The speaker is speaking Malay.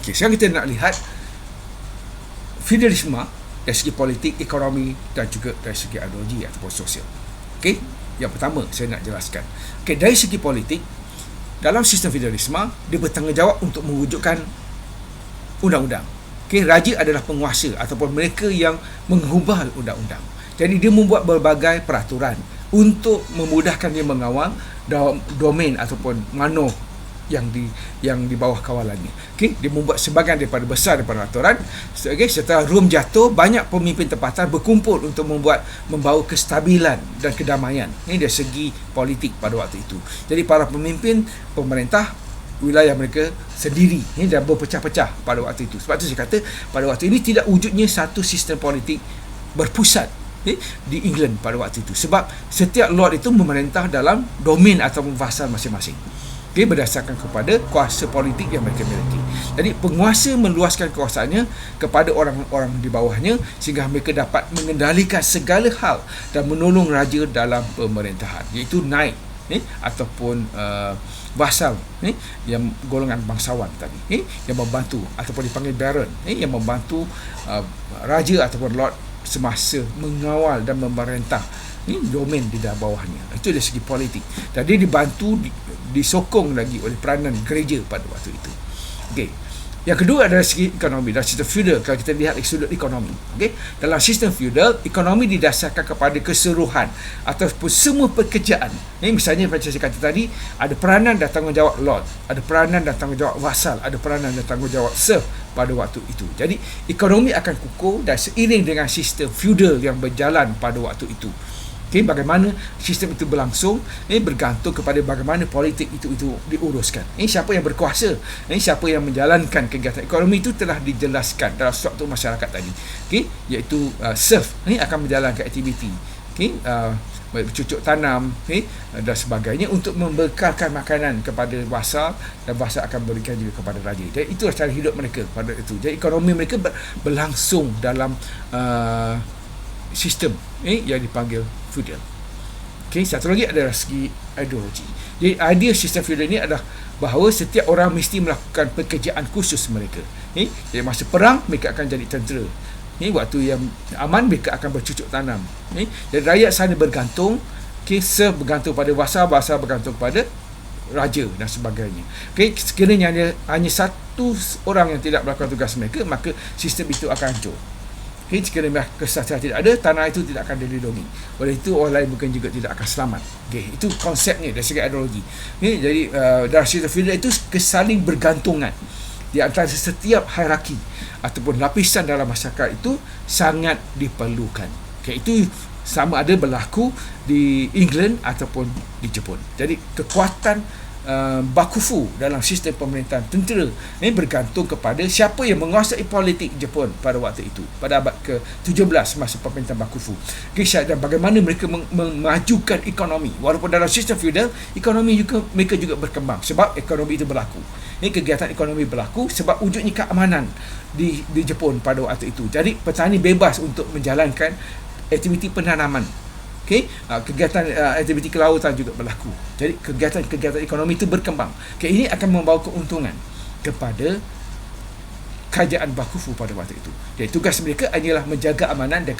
Okay, sekarang kita nak lihat feudalisme dari segi politik, ekonomi dan juga dari segi ideologi ataupun sosial. Okay, yang pertama saya nak jelaskan. Okay, dari segi politik, dalam sistem feudalisme dia bertanggungjawab untuk mewujudkan undang-undang. Okay, raja adalah penguasa ataupun mereka yang mengubah undang-undang. Jadi dia membuat berbagai peraturan untuk memudahkan dia mengawal domain ataupun mano yang di bawah kawalannya. Okay, dia membuat sebahagian daripada besar daripada peraturan. Okay, setelah Rom jatuh, banyak pemimpin tempatan berkumpul untuk membawa kestabilan dan kedamaian. Ini dari segi politik pada waktu itu. Jadi para pemimpin pemerintah wilayah mereka sendiri dan berpecah-pecah pada waktu itu. Sebab itu saya kata pada waktu ini tidak wujudnya satu sistem politik berpusat di England pada waktu itu. Sebab setiap lord itu memerintah dalam domain atau vasal masing-masing. Okay, berdasarkan kepada kuasa politik yang mereka miliki. Jadi penguasa meluaskan kuasanya kepada orang-orang di bawahnya sehingga mereka dapat mengendalikan segala hal dan menolong raja dalam pemerintahan, iaitu knight ataupun vasal yang golongan bangsawan tadi yang membantu ataupun dipanggil baron yang membantu raja ataupun lord semasa mengawal dan memerintah domain di bawahnya. Itu dari segi politik. Dan dia dibantu, disokong lagi oleh peranan gereja pada waktu itu. Okey. Yang kedua adalah segi ekonomi. Dalam sistem feudal, kalau kita lihat dari sudut ekonomi. Okey. Dalam sistem feudal, ekonomi didasarkan kepada keseluruhan ataupun semua pekerjaan. Misalnya macam saya kata tadi, ada peranan dan tanggungjawab lord, ada peranan dan tanggungjawab vasal, ada peranan dan tanggungjawab serf pada waktu itu. Jadi ekonomi akan kukuh dan seiring dengan sistem feudal yang berjalan pada waktu itu. Okay, bagaimana sistem itu berlangsung bergantung kepada bagaimana politik itu diuruskan. Siapa yang berkuasa, siapa yang menjalankan kegiatan ekonomi itu telah dijelaskan dalam struktur masyarakat tadi. Okay, iaitu serf akan menjalankan aktiviti. Okay, bercucuk tanam dan sebagainya untuk membekalkan makanan kepada vasal dan vasal akan berikan juga kepada raja. Jadi itulah cara hidup mereka pada itu. Jadi ekonomi mereka berlangsung dalam sistem yang dipanggil feudal. Okay, satu lagi adalah segi ideologi. Jadi idea sistem feudal ini adalah bahawa setiap orang mesti melakukan pekerjaan khusus mereka. Jadi masa perang mereka akan jadi tentera. Waktu yang aman mereka akan bercucuk tanam. Dan rakyat sana bergantung, serf bergantung pada vasal, vasal bergantung pada raja dan sebagainya. Okay, sekiranya hanya satu orang yang tidak melakukan tugas mereka, maka sistem itu akan hancur. Sekiranya kesatuan tidak ada, tanah itu tidak akan dilindungi. Oleh itu orang lain mungkin juga tidak akan selamat. Itu konsepnya dari segi ideologi. Jadi dalam sistem feudal itu kesaling bergantungan di antara setiap hierarki ataupun lapisan dalam masyarakat itu sangat diperlukan. Itu sama ada berlaku di England ataupun di Jepun. Jadi kekuatan bakufu dalam sistem pemerintahan tentera bergantung kepada siapa yang menguasai politik Jepun pada waktu itu, pada abad ke-17 masa pemerintahan bakufu. Dan bagaimana mereka memajukan ekonomi. Walaupun dalam sistem feudal, ekonomi juga mereka juga berkembang sebab ekonomi itu berlaku. Kegiatan ekonomi berlaku sebab wujudnya keamanan di Jepun pada waktu itu. Jadi petani bebas untuk menjalankan aktiviti penanaman. Kegiatan aktiviti kelautan juga berlaku. Jadi kegiatan ekonomi itu berkembang. Ini akan membawa keuntungan kepada kerajaan bakufu pada waktu itu. Jadi tugas mereka adalah menjaga amanan dan